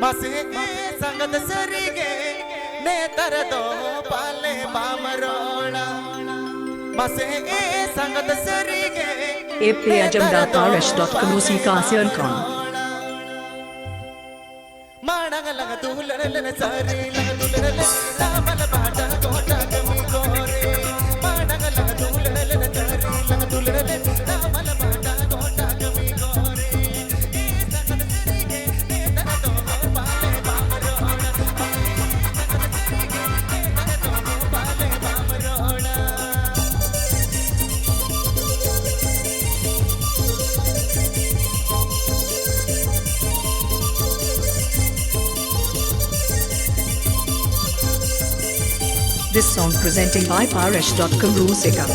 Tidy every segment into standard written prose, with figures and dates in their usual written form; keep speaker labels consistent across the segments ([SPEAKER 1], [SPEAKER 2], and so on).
[SPEAKER 1] Masih sangat serige netar do pale bamarola Masih sangat serige
[SPEAKER 2] apajamdaparish.com musikaasyankon
[SPEAKER 1] Manangalang dulan sari lang dulan lamala bata kota kami kore Manangalang dulan sari lang dulan lamala bata kota kami kore
[SPEAKER 2] This song presenting by Parish.com Rusika.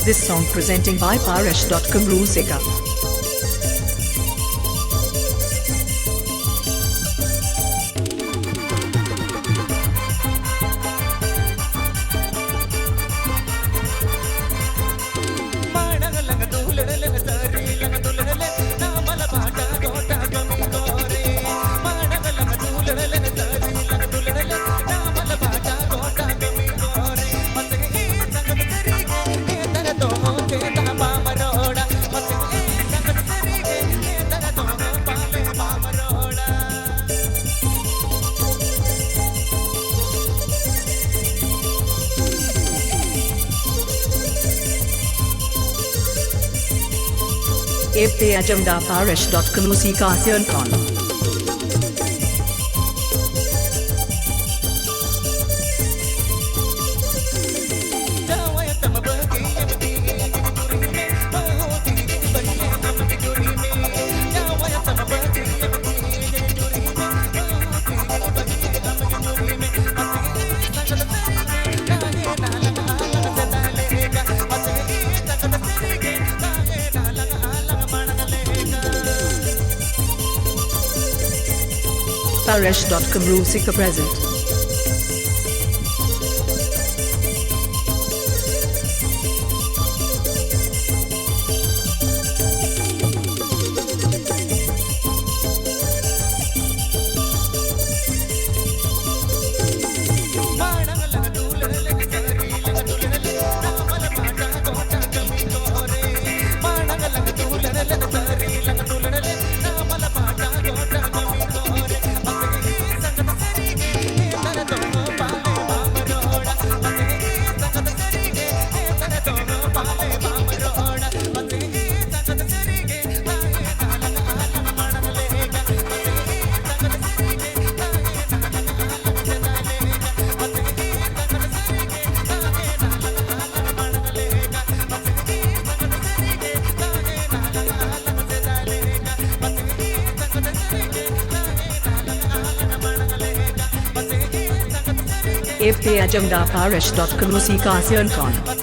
[SPEAKER 2] This song presenting by Parish.com Rusika. apajamdaparish.com musikaasyankon Parish.com Rusika present. apajamdaparish.com musikaasyankon